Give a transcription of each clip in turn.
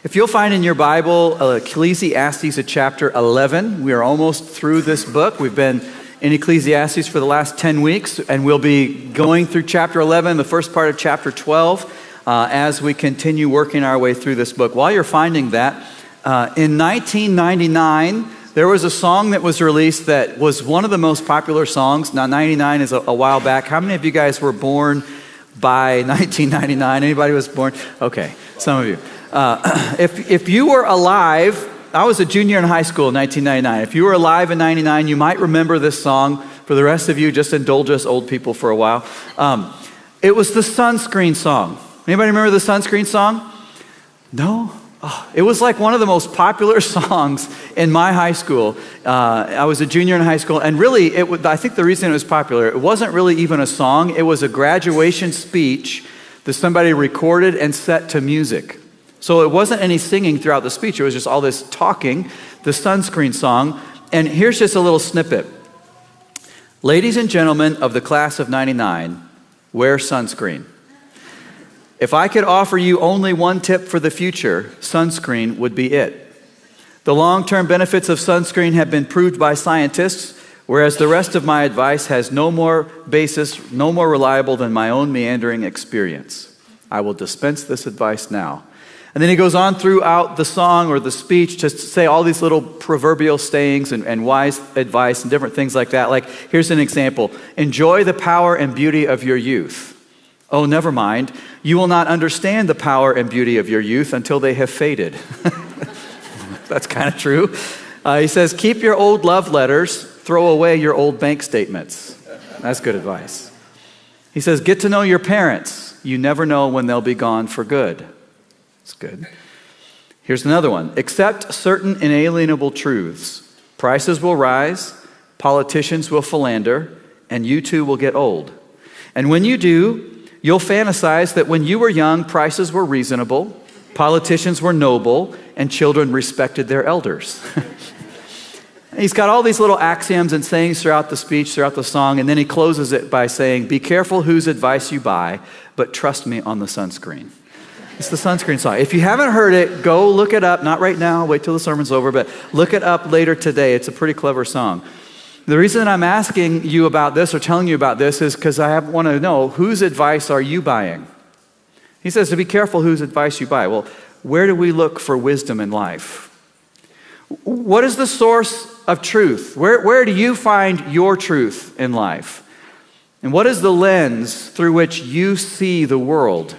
If you'll find in your Bible, Ecclesiastes chapter 11, we are almost through this book. We've been in Ecclesiastes for the last 10 weeks, and we'll be going through chapter 11, the first part of chapter 12, as we continue working our way through this book. While you're finding that, in 1999, there was a song that was released that was one of the most popular songs. Now, 99 is a while back. How many of you guys were born by 1999? Anybody was born? Okay, some of you. If you were alive, I was a junior in high school in 1999. If you were alive in 99, you might remember this song. For the rest of you, just indulge us old people for a while. It was the Sunscreen song. Anybody remember the Sunscreen song? No? Oh, it was like one of the most popular songs in my high school. I was a junior in high school, and really, I think the reason it was popular, it wasn't really even a song. It was a graduation speech that somebody recorded and set to music. So it wasn't any singing throughout the speech. It was just all this talking, the Sunscreen song. And here's just a little snippet. Ladies and gentlemen of the class of 99, wear sunscreen. If I could offer you only one tip for the future, sunscreen would be it. The long-term benefits of sunscreen have been proved by scientists, whereas the rest of my advice has no more basis, no more reliable than my own meandering experience. I will dispense this advice now. And then he goes on throughout the song or the speech to say all these little proverbial sayings and wise advice and different things like that. Like, here's an example. Enjoy the power and beauty of your youth. Oh, never mind. You will not understand the power and beauty of your youth until they have faded. That's kind of true. He says, keep your old love letters, throw away your old bank statements. That's good advice. He says, get to know your parents. You never know when they'll be gone for good. It's good. Here's another one. Accept certain inalienable truths. Prices will rise, politicians will philander, and you too will get old. And when you do, you'll fantasize that when you were young, prices were reasonable, politicians were noble, and children respected their elders. He's got all these little axioms and sayings throughout the speech, throughout the song, and then he closes it by saying, be careful whose advice you buy, but trust me on the sunscreen. It's the Sunscreen song. If you haven't heard it, go look it up. Not right now, wait till the sermon's over, but look it up later today. It's a pretty clever song. The reason that I'm asking you about this or telling you about this is because I want to know, whose advice are you buying? He says to be careful whose advice you buy. Well, where do we look for wisdom in life? What is the source of truth? Where do you find your truth in life? And what is the lens through which you see the world?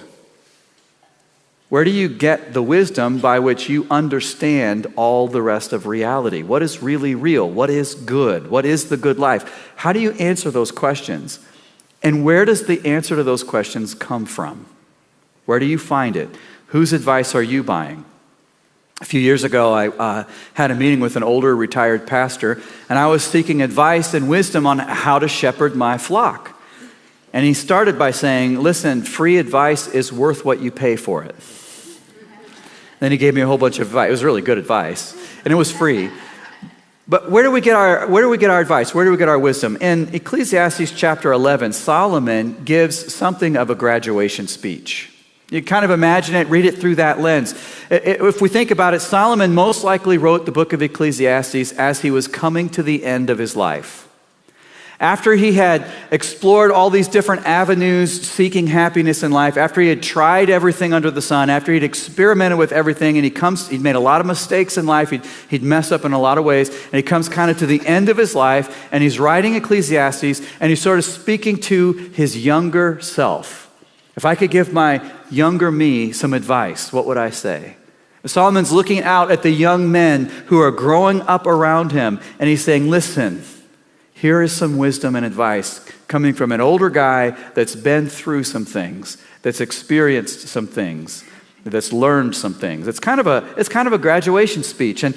Where do you get the wisdom by which you understand all the rest of reality? What is really real? What is good? What is the good life? How do you answer those questions? And where does the answer to those questions come from? Where do you find it? Whose advice are you buying? A few years ago, I had a meeting with an older retired pastor, and I was seeking advice and wisdom on how to shepherd my flock. And he started by saying, listen, free advice is worth what you pay for it. Then he gave me a whole bunch of advice. It was really good advice, and it was free. But where do we get our advice? Where do we get our wisdom? In Ecclesiastes chapter 11, Solomon gives something of a graduation speech. You kind of imagine it, read it through that lens. If we think about it, Solomon most likely wrote the book of Ecclesiastes as he was coming to the end of his life. After he had explored all these different avenues seeking happiness in life, after he had tried everything under the sun, after he'd experimented with everything, and he'd made a lot of mistakes in life, he'd messed up in a lot of ways, and he comes kind of to the end of his life, and he's writing Ecclesiastes, and he's sort of speaking to his younger self. If I could give my younger me some advice, what would I say? Solomon's looking out at the young men who are growing up around him, and he's saying, listen, here is some wisdom and advice coming from an older guy that's been through some things, that's experienced some things, that's learned some things. It's kind of a graduation speech. And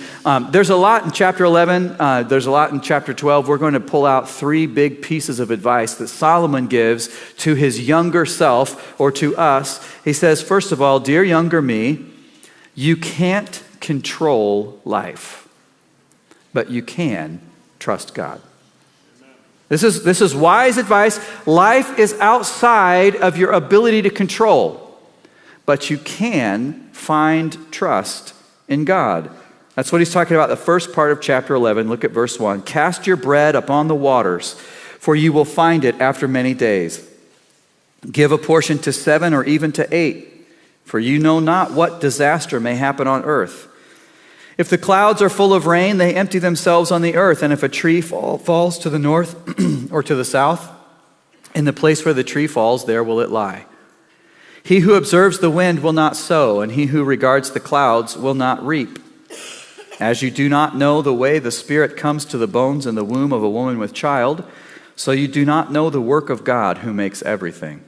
there's a lot in chapter 11. There's a lot in chapter 12. We're going to pull out three big pieces of advice that Solomon gives to his younger self or to us. He says, first of all, dear younger me, you can't control life, but you can trust God. This is wise advice. Life is outside of your ability to control. but you can find trust in God. That's what he's talking about, the first part of chapter 11. Look at verse 1. Cast your bread upon the waters, for you will find it after many days. Give a portion to 7 or even to 8, for you know not what disaster may happen on earth. If the clouds are full of rain, they empty themselves on the earth. And if a tree falls to the north or to the south, in the place where the tree falls, there will it lie. He who observes the wind will not sow, and he who regards the clouds will not reap. As you do not know the way the Spirit comes to the bones in the womb of a woman with child, so you do not know the work of God who makes everything.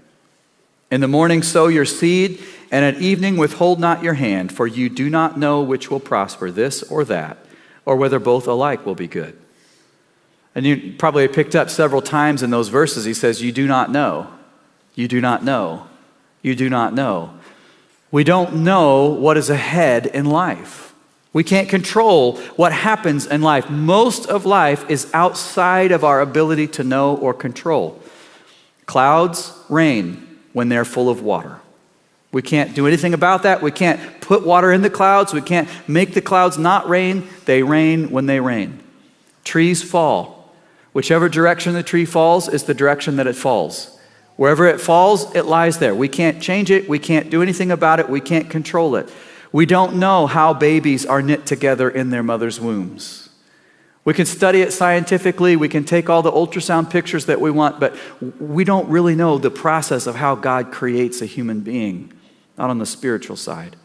In the morning sow your seed, and at evening withhold not your hand, for you do not know which will prosper, this or that, or whether both alike will be good. And you probably picked up several times in those verses, he says, you do not know, you do not know, you do not know. We don't know what is ahead in life. We can't control what happens in life. Most of life is outside of our ability to know or control. Clouds rain when they're full of water. We can't do anything about that. We can't put water in the clouds. We can't make the clouds not rain. They rain when they rain. Trees fall. Whichever direction the tree falls is the direction that it falls. Wherever it falls, it lies there. We can't change it. We can't do anything about it. We can't control it. We don't know how babies are knit together in their mother's wombs. We can study it scientifically. We can take all the ultrasound pictures that we want, but we don't really know the process of how God creates a human being, not on the spiritual side.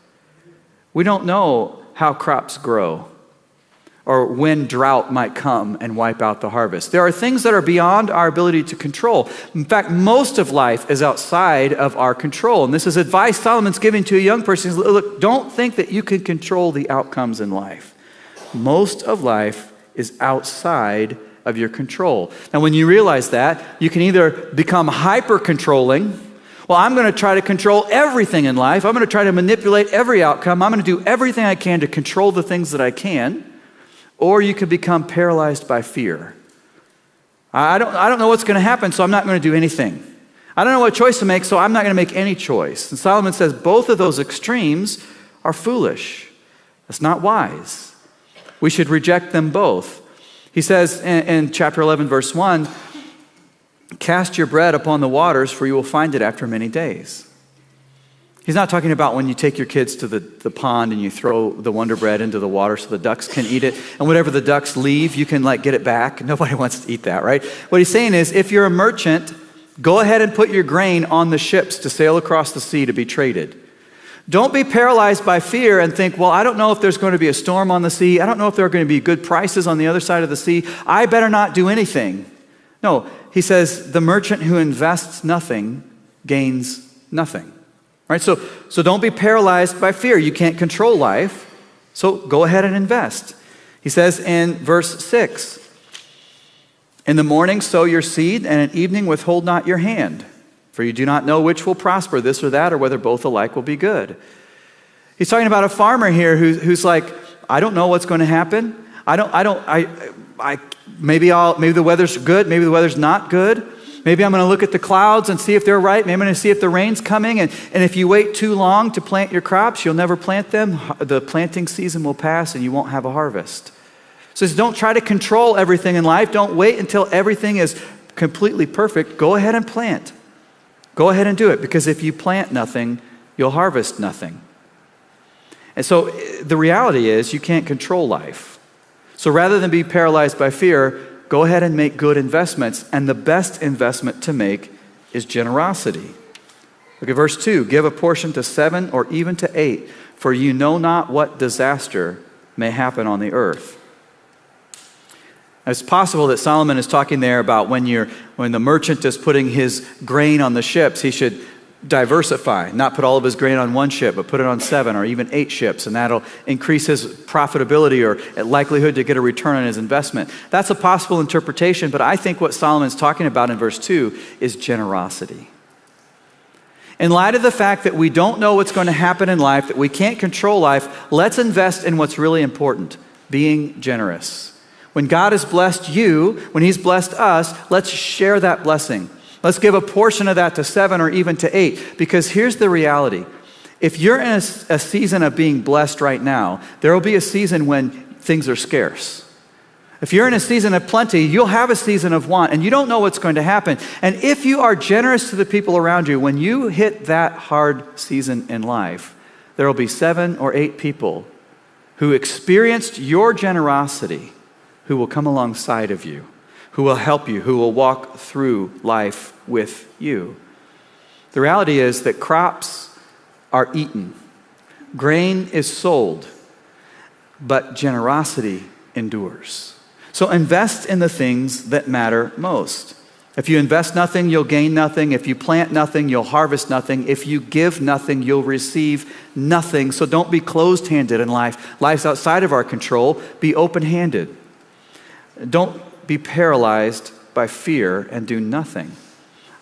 We don't know how crops grow or when drought might come and wipe out the harvest. There are things that are beyond our ability to control. In fact, most of life is outside of our control. And this is advice Solomon's giving to a young person. Look, don't think that you can control the outcomes in life. Most of life is outside of your control. Now, when you realize that, you can either become hyper-controlling. Well, I'm going to try to control everything in life. I'm going to try to manipulate every outcome. I'm going to do everything I can to control the things that I can. Or you could become paralyzed by fear. I don't know what's going to happen, so I'm not going to do anything. I don't know what choice to make, so I'm not going to make any choice. And Solomon says both of those extremes are foolish. That's not wise. We should reject them both. He says in chapter 11, verse 1, cast your bread upon the waters, for you will find it after many days. He's not talking about when you take your kids to the pond and you throw the Wonder Bread into the water so the ducks can eat it, and whatever the ducks leave, you can get it back. Nobody wants to eat that, right? What he's saying is, if you're a merchant, go ahead and put your grain on the ships to sail across the sea to be traded. Don't be paralyzed by fear and think, well, I don't know if there's going to be a storm on the sea. I don't know if there are going to be good prices on the other side of the sea. I better not do anything. No, he says, the merchant who invests nothing gains nothing. Right? So don't be paralyzed by fear. You can't control life, so go ahead and invest. He says in verse 6, in the morning sow your seed, and at evening withhold not your hand. For you do not know which will prosper, this or that, or whether both alike will be good. He's talking about a farmer here who's like, I don't know what's going to happen. Maybe the weather's good, maybe the weather's not good. Maybe I'm going to look at the clouds and see if they're right. Maybe I'm going to see if the rain's coming. And if you wait too long to plant your crops, you'll never plant them. The planting season will pass and you won't have a harvest. So don't try to control everything in life. Don't wait until everything is completely perfect. Go ahead and plant. Go ahead and do it, because if you plant nothing, you'll harvest nothing. And so the reality is you can't control life. So rather than be paralyzed by fear, go ahead and make good investments. And the best investment to make is generosity. Look at verse 2. Give a portion to 7 or even to 8, for you know not what disaster may happen on the earth. It's possible that Solomon is talking there about when the merchant is putting his grain on the ships, he should diversify, not put all of his grain on one ship, but put it on 7 or even 8 ships, and that'll increase his profitability or likelihood to get a return on his investment. That's a possible interpretation, but I think what Solomon's talking about in verse 2 is generosity. In light of the fact that we don't know what's going to happen in life, that we can't control life, let's invest in what's really important, being generous. When God has blessed you, when he's blessed us, let's share that blessing. Let's give a portion of that to 7 or even to 8, because here's the reality. If you're in a season of being blessed right now, there will be a season when things are scarce. If you're in a season of plenty, you'll have a season of want, and you don't know what's going to happen. And if you are generous to the people around you, when you hit that hard season in life, there will be 7 or 8 people who experienced your generosity, who will come alongside of you, who will help you, who will walk through life with you. The reality is that crops are eaten, grain is sold, but generosity endures. So invest in the things that matter most. If you invest nothing, you'll gain nothing. If you plant nothing, you'll harvest nothing. If you give nothing, you'll receive nothing. So don't be closed-handed in life. Life's outside of our control. Be open-handed. Don't be paralyzed by fear and do nothing.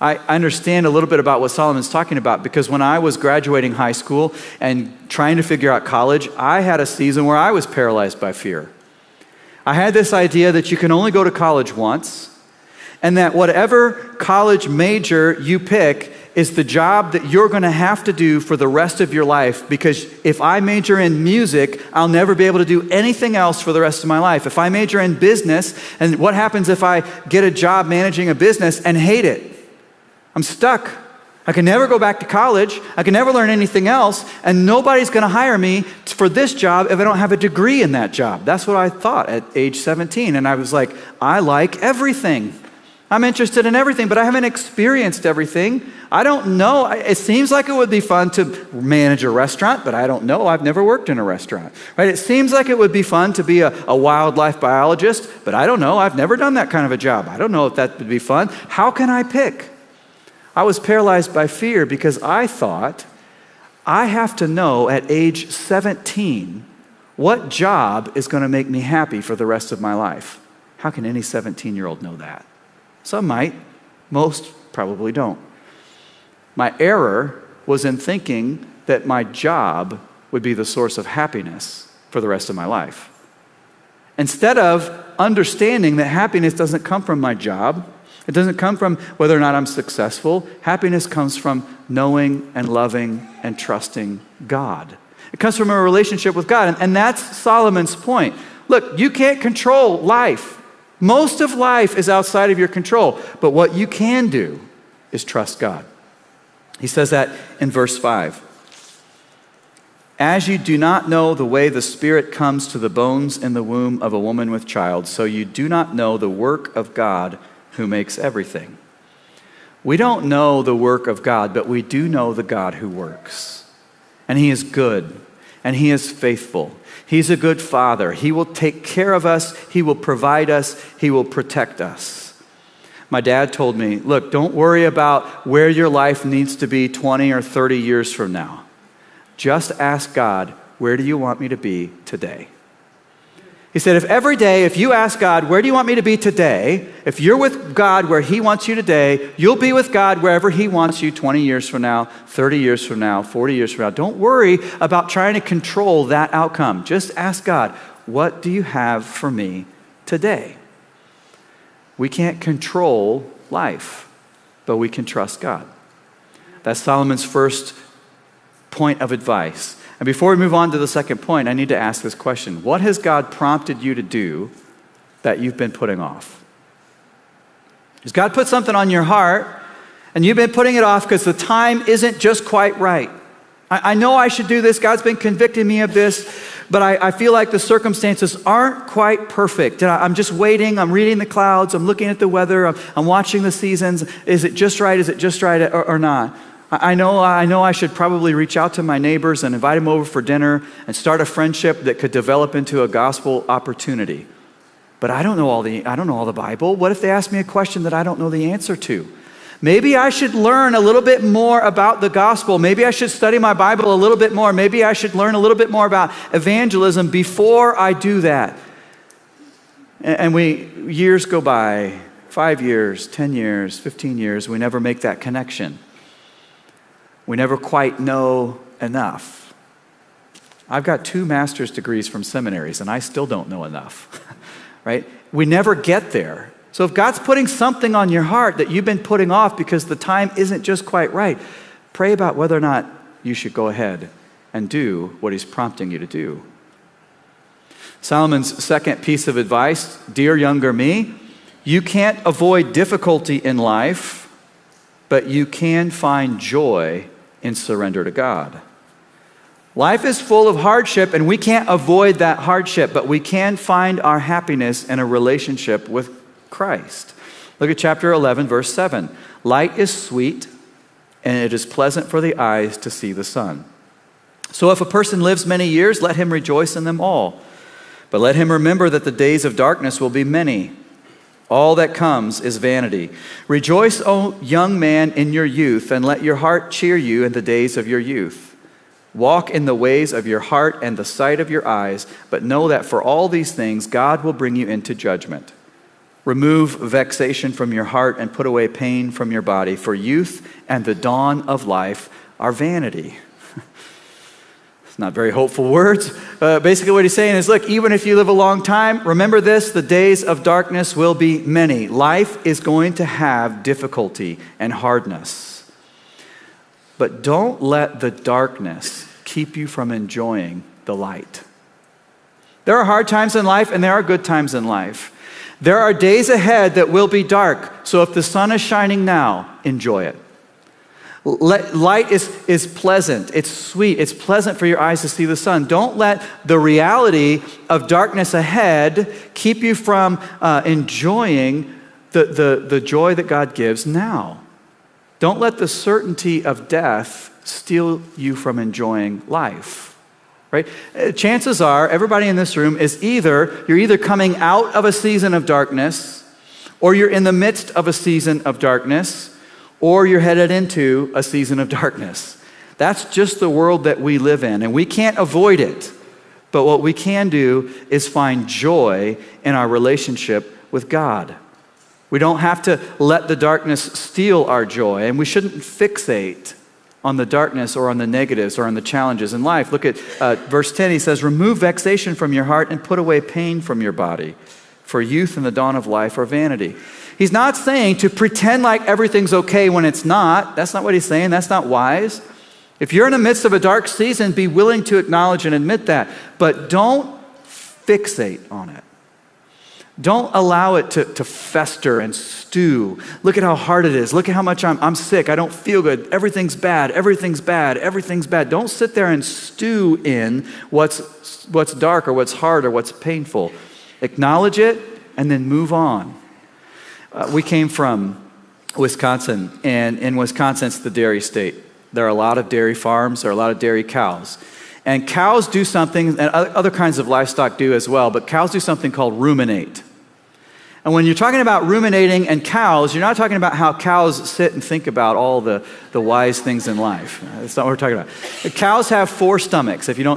I understand a little bit about what Solomon's talking about because when I was graduating high school and trying to figure out college, I had a season where I was paralyzed by fear. I had this idea that you can only go to college once, and that whatever college major you pick is the job that you're going to have to do for the rest of your life, because if I major in music, I'll never be able to do anything else for the rest of my life. If I major in business, and what happens if I get a job managing a business and hate it? I'm stuck. I can never go back to college. I can never learn anything else, and nobody's going to hire me for this job if I don't have a degree in that job. That's what I thought at age 17, and I was like, I like everything. I'm interested in everything, but I haven't experienced everything. I don't know. It seems like it would be fun to manage a restaurant, but I don't know. I've never worked in a restaurant. Right? It seems like it would be fun to be a wildlife biologist, but I don't know. I've never done that kind of a job. I don't know if that would be fun. How can I pick? I was paralyzed by fear because I thought I have to know at age 17 what job is going to make me happy for the rest of my life. How can any 17-year-old know that? Some might, most probably don't. My error was in thinking that my job would be the source of happiness for the rest of my life. Instead of understanding that happiness doesn't come from my job, it doesn't come from whether or not I'm successful. Happiness comes from knowing and loving and trusting God. It comes from a relationship with God, and that's Solomon's point. Look, you can't control life. Most of life is outside of your control, but what you can do is trust God. He says that in verse 5. As you do not know the way the Spirit comes to the bones in the womb of a woman with child, so you do not know the work of God who makes everything. We don't know the work of God, but we do know the God who works. And He is good, and He is faithful. He's a good Father. He will take care of us. He will provide us. He will protect us. My dad told me, look, don't worry about where your life needs to be 20 or 30 years from now. Just ask God, where do you want me to be today? He said, if every day, if you ask God, where do you want me to be today? If you're with God where He wants you today, you'll be with God wherever He wants you 20 years from now, 30 years from now, 40 years from now. Don't worry about trying to control that outcome. Just ask God, what do you have for me today? We can't control life, but we can trust God. That's Solomon's first point of advice. And before we move on to the second point, I need to ask this question. What has God prompted you to do that you've been putting off? Has God put something on your heart and you've been putting it off because the time isn't just quite right? I know I should do this. God's been convicting me of this, but I feel like the circumstances aren't quite perfect. And I'm just waiting. I'm reading the clouds. I'm looking at the weather. I'm watching the seasons. Is it just right? Is it just right or not? I know I should probably reach out to my neighbors and invite them over for dinner and start a friendship that could develop into a gospel opportunity. But I don't know all the Bible. What if they ask me a question that I don't know the answer to? Maybe I should learn a little bit more about the gospel. Maybe I should study my Bible a little bit more. Maybe I should learn a little bit more about evangelism before I do that. And years go by, 5 years, 10 years, 15 years, we never make that connection. We never quite know enough. I've got 2 master's degrees from seminaries, and I still don't know enough, right? We never get there. So if God's putting something on your heart that you've been putting off because the time isn't just quite right, pray about whether or not you should go ahead and do what he's prompting you to do. Solomon's second piece of advice, dear younger me, you can't avoid difficulty in life, but you can find joy in surrender to God. Life is full of hardship, and we can't avoid that hardship, but we can find our happiness in a relationship with Christ. Look at chapter 11, verse 7. Light is sweet, and it is pleasant for the eyes to see the sun. So if a person lives many years, let him rejoice in them all. But let him remember that the days of darkness will be many. All that comes is vanity. Rejoice, O young man, in your youth, and let your heart cheer you in the days of your youth. Walk in the ways of your heart and the sight of your eyes, but know that for all these things God will bring you into judgment. Remove vexation from your heart and put away pain from your body, for youth and the dawn of life are vanity. Not very hopeful words. Basically what he's saying is, look, even if you live a long time, remember this, the days of darkness will be many. Life is going to have difficulty and hardness. But don't let the darkness keep you from enjoying the light. There are hard times in life and there are good times in life. There are days ahead that will be dark. So if the sun is shining now, enjoy it. Light is pleasant, it's sweet, it's pleasant for your eyes to see the sun. Don't let the reality of darkness ahead keep you from enjoying the joy that God gives now. Don't let the certainty of death steal you from enjoying life. Right? Chances are, everybody in this room is you're either coming out of a season of darkness, or you're in the midst of a season of darkness, or you're headed into a season of darkness. That's just the world that we live in, and we can't avoid it. But what we can do is find joy in our relationship with God. We don't have to let the darkness steal our joy, and we shouldn't fixate on the darkness or on the negatives or on the challenges in life. Look at verse 10. He says, remove vexation from your heart and put away pain from your body, for youth and the dawn of life are vanity. He's not saying to pretend like everything's okay when it's not. That's not what he's saying. That's not wise. If you're in the midst of a dark season, be willing to acknowledge and admit that. But don't fixate on it. Don't allow it to fester and stew. Look at how hard it is. Look at how much I'm sick. I don't feel good. Everything's bad. Everything's bad. Everything's bad. Don't sit there and stew in what's dark or what's hard or what's painful. Acknowledge it and then move on. We came from Wisconsin, and in Wisconsin, it's the dairy state. There are a lot of dairy farms. There are a lot of dairy cows. And cows do something, and other kinds of livestock do as well, but cows do something called ruminate. And when you're talking about ruminating and cows, you're not talking about how cows sit and think about all the wise things in life. That's not what we're talking about. Cows have 4 stomachs. If you know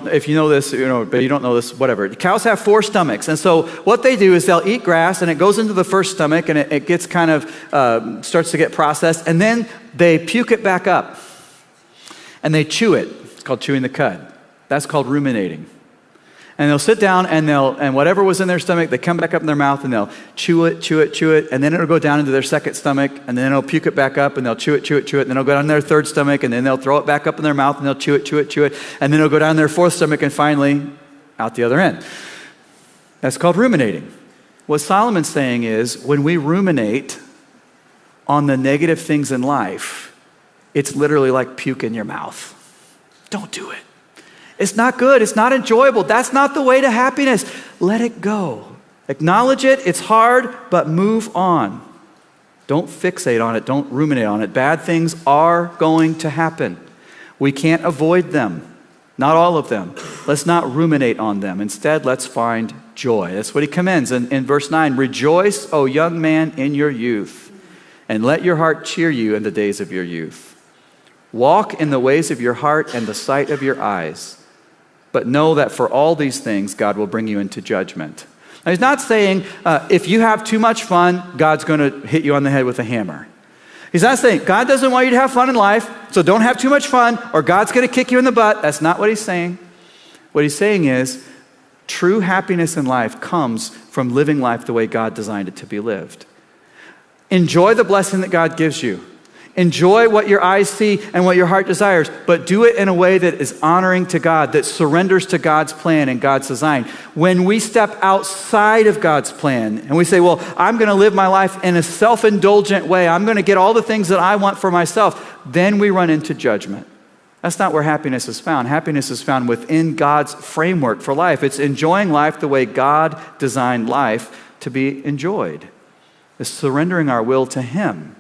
this, but you don't know this, whatever. Cows have 4 stomachs. And so what they do is they'll eat grass, and it goes into the first stomach, and it gets kind of, starts to get processed, and then they puke it back up. And they chew it. It's called chewing the cud. That's called ruminating. And they'll sit down and whatever was in their stomach, they come back up in their mouth and they'll chew it, and then it'll go down into their second stomach, and then it'll puke it back up, and they'll chew it, and then it'll go down to their third stomach, and then they'll throw it back up in their mouth, and they'll chew it, and then it'll go down to their fourth stomach, and finally out the other end. That's called ruminating. What Solomon's saying is, when we ruminate on the negative things in life, it's literally like puke in your mouth. Don't do it. It's not good. It's not enjoyable. That's not the way to happiness. Let it go. Acknowledge it. It's hard, but move on. Don't fixate on it. Don't ruminate on it. Bad things are going to happen. We can't avoid them. Not all of them. Let's not ruminate on them. Instead, let's find joy. That's what he commends in verse 9. Rejoice, O young man, in your youth, and let your heart cheer you in the days of your youth. Walk in the ways of your heart and the sight of your eyes. But know that for all these things, God will bring you into judgment. Now, he's not saying if you have too much fun, God's going to hit you on the head with a hammer. He's not saying God doesn't want you to have fun in life, so don't have too much fun, or God's going to kick you in the butt. That's not what he's saying. What he's saying is true happiness in life comes from living life the way God designed it to be lived. Enjoy the blessing that God gives you. Enjoy what your eyes see and what your heart desires, but do it in a way that is honoring to God, that surrenders to God's plan and God's design. When we step outside of God's plan and we say, well, I'm going to live my life in a self-indulgent way, I'm going to get all the things that I want for myself, then we run into judgment. That's not where happiness is found. Happiness is found within God's framework for life. It's enjoying life the way God designed life to be enjoyed. It's surrendering our will to Him.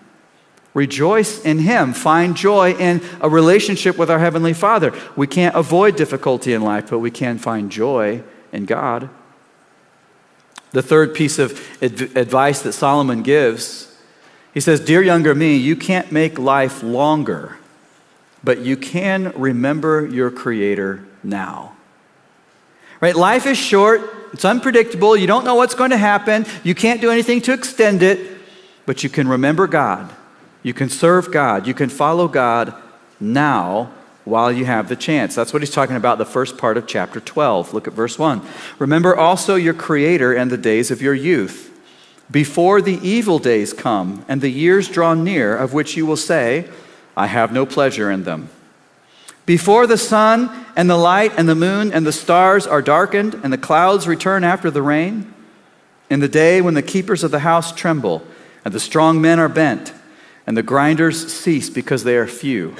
Rejoice in Him. Find joy in a relationship with our Heavenly Father. We can't avoid difficulty in life, but we can find joy in God. The third piece of advice that Solomon gives, he says, "Dear younger me, you can't make life longer, but you can remember your Creator now." Right? Life is short. It's unpredictable. You don't know what's going to happen. You can't do anything to extend it, but you can remember God. You can serve God. You can follow God now while you have the chance. That's what he's talking about the first part of chapter 12. Look at verse 1. "Remember also your Creator and the days of your youth, before the evil days come and the years draw near, of which you will say, 'I have no pleasure in them.' Before the sun and the light and the moon and the stars are darkened and the clouds return after the rain, in the day when the keepers of the house tremble and the strong men are bent, and the grinders cease because they are few.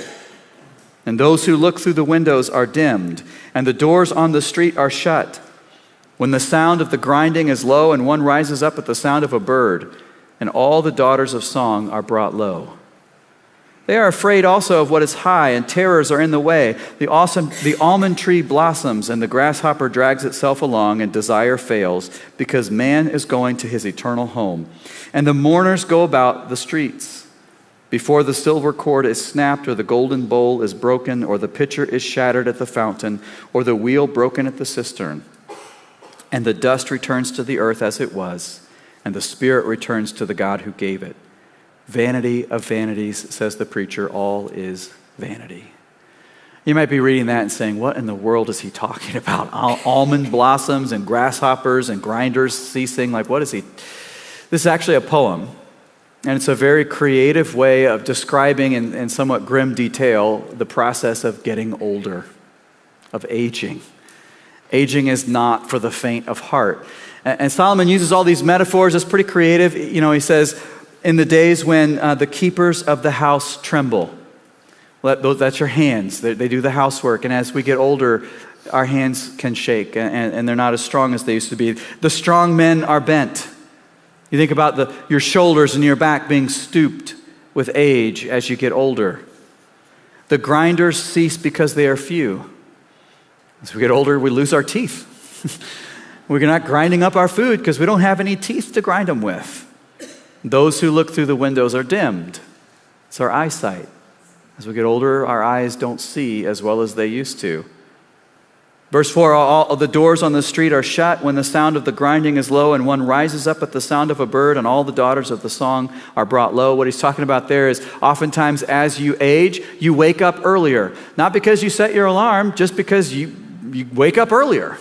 And those who look through the windows are dimmed, and the doors on the street are shut. When the sound of the grinding is low, and one rises up at the sound of a bird, and all the daughters of song are brought low. They are afraid also of what is high, and terrors are in the way. The almond tree blossoms, and the grasshopper drags itself along, and desire fails, because man is going to his eternal home. And the mourners go about the streets. Before the silver cord is snapped, or the golden bowl is broken, or the pitcher is shattered at the fountain, or the wheel broken at the cistern. And the dust returns to the earth as it was, and the spirit returns to the God who gave it. Vanity of vanities, says the preacher, all is vanity." You might be reading that and saying, what in the world is he talking about? Almond blossoms and grasshoppers and grinders ceasing? Like, what is he? This is actually a poem. And it's a very creative way of describing in somewhat grim detail the process of getting older, of aging. Aging is not for the faint of heart. And Solomon uses all these metaphors. It's pretty creative. You know, he says, in the days when the keepers of the house tremble. Well, that's your hands. They do the housework. And as we get older, our hands can shake, and they're not as strong as they used to be. The strong men are bent. You think about your shoulders and your back being stooped with age as you get older. The grinders cease because they are few. As we get older, we lose our teeth. We're not grinding up our food because we don't have any teeth to grind them with. Those who look through the windows are dimmed. It's our eyesight. As we get older, our eyes don't see as well as they used to. Verse 4, all the doors on the street are shut when the sound of the grinding is low, and one rises up at the sound of a bird, and all the daughters of the song are brought low. What he's talking about there is oftentimes as you age, you wake up earlier. Not because you set your alarm, just because you wake up earlier.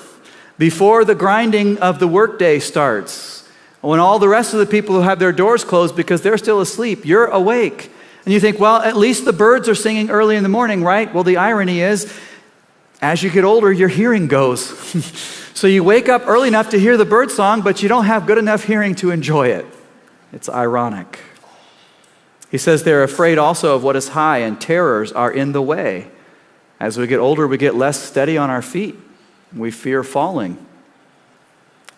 Before the grinding of the workday starts, when all the rest of the people who have their doors closed because they're still asleep, you're awake. And you think, well, at least the birds are singing early in the morning, right? Well, the irony is, as you get older, your hearing goes. So you wake up early enough to hear the bird song, but you don't have good enough hearing to enjoy it. It's ironic. He says they're afraid also of what is high, and terrors are in the way. As we get older, we get less steady on our feet. We fear falling.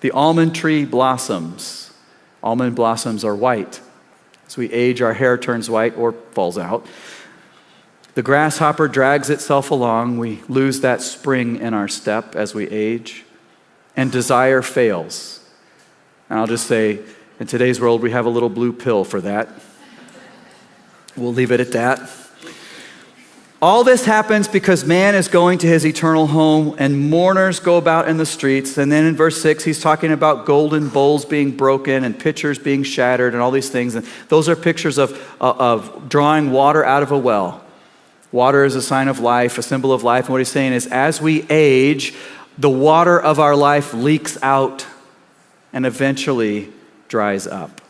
The almond tree blossoms. Almond blossoms are white. As we age, our hair turns white or falls out. The grasshopper drags itself along. We lose that spring in our step as we age. And desire fails. And I'll just say, in today's world, we have a little blue pill for that. We'll leave it at that. All this happens because man is going to his eternal home, and mourners go about in the streets. And then in verse 6, he's talking about golden bowls being broken and pitchers being shattered and all these things. And those are pictures of drawing water out of a well. Water is a sign of life, a symbol of life. And what he's saying is, as we age, the water of our life leaks out and eventually dries up.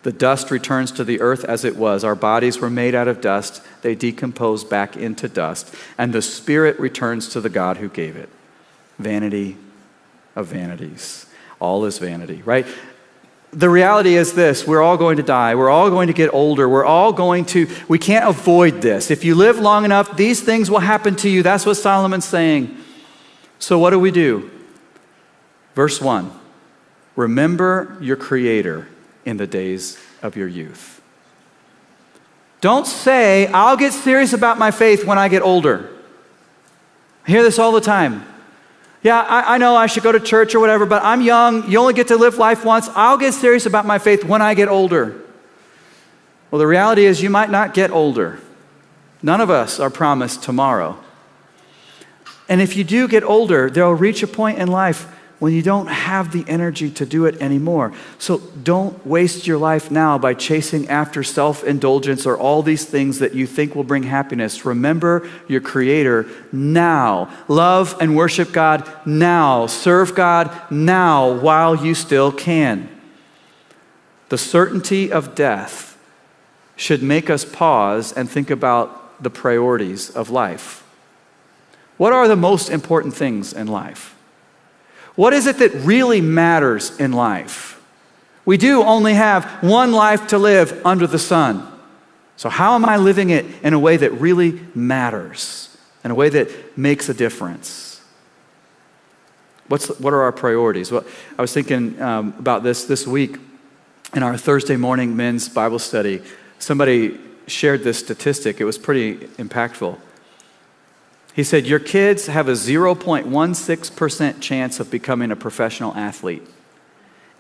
The dust returns to the earth as it was. Our bodies were made out of dust. They decompose back into dust. And the spirit returns to the God who gave it. Vanity of vanities. All is vanity, right? The reality is this: we're all going to die. We're all going to get older. We can't avoid this. If you live long enough, these things will happen to you. That's what Solomon's saying. So what do? Verse 1, remember your Creator in the days of your youth. Don't say, I'll get serious about my faith when I get older. I hear this all the time. Yeah, I know I should go to church or whatever, but I'm young. You only get to live life once. I'll get serious about my faith when I get older. Well, the reality is you might not get older. None of us are promised tomorrow. And if you do get older, there'll reach a point in life when you don't have the energy to do it anymore. So don't waste your life now by chasing after self-indulgence or all these things that you think will bring happiness. Remember your Creator now. Love and worship God now. Serve God now while you still can. The certainty of death should make us pause and think about the priorities of life. What are the most important things in life? What is it that really matters in life? We do only have one life to live under the sun. So how am I living it in a way that really matters, in a way that makes a difference? What are our priorities? Well, I was thinking about this week in our Thursday morning men's Bible study. Somebody shared this statistic. It was pretty impactful. He said, your kids have a 0.16% chance of becoming a professional athlete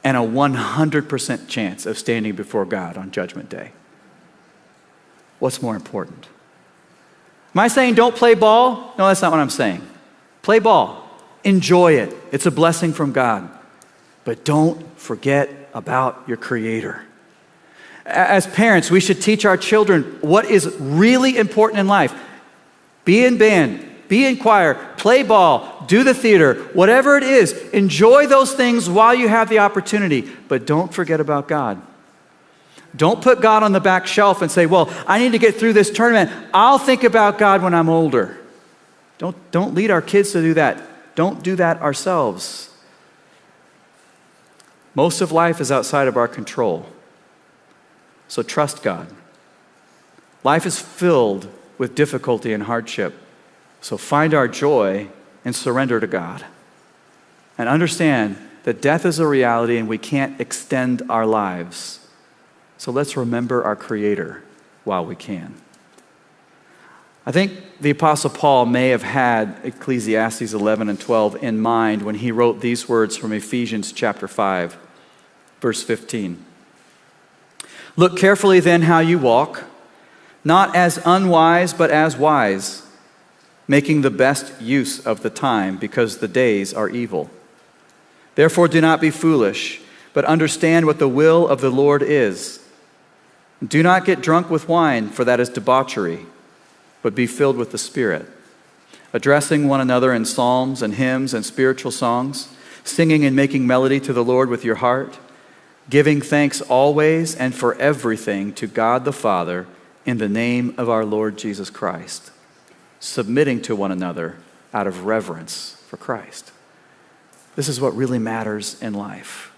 and a 100% chance of standing before God on Judgment Day. What's more important? Am I saying don't play ball? No, that's not what I'm saying. Play ball. Enjoy it. It's a blessing from God. But don't forget about your Creator. As parents, we should teach our children what is really important in life. Be in band, be in choir, play ball, do the theater, whatever it is. Enjoy those things while you have the opportunity, but don't forget about God. Don't put God on the back shelf and say, well, I need to get through this tournament. I'll think about God when I'm older. Don't lead our kids to do that. Don't do that ourselves. Most of life is outside of our control. So trust God. Life is filled with difficulty and hardship. So find our joy and surrender to God. And understand that death is a reality and we can't extend our lives. So let's remember our Creator while we can. I think the Apostle Paul may have had Ecclesiastes 11 and 12 in mind when he wrote these words from Ephesians chapter 5, verse 15. Look carefully then how you walk, not as unwise, but as wise, making the best use of the time, because the days are evil. Therefore do not be foolish, but understand what the will of the Lord is. Do not get drunk with wine, for that is debauchery, but be filled with the Spirit, addressing one another in psalms and hymns and spiritual songs, singing and making melody to the Lord with your heart, giving thanks always and for everything to God the Father, in the name of our Lord Jesus Christ, submitting to one another out of reverence for Christ. This is what really matters in life.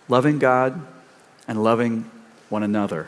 Loving God and loving one another.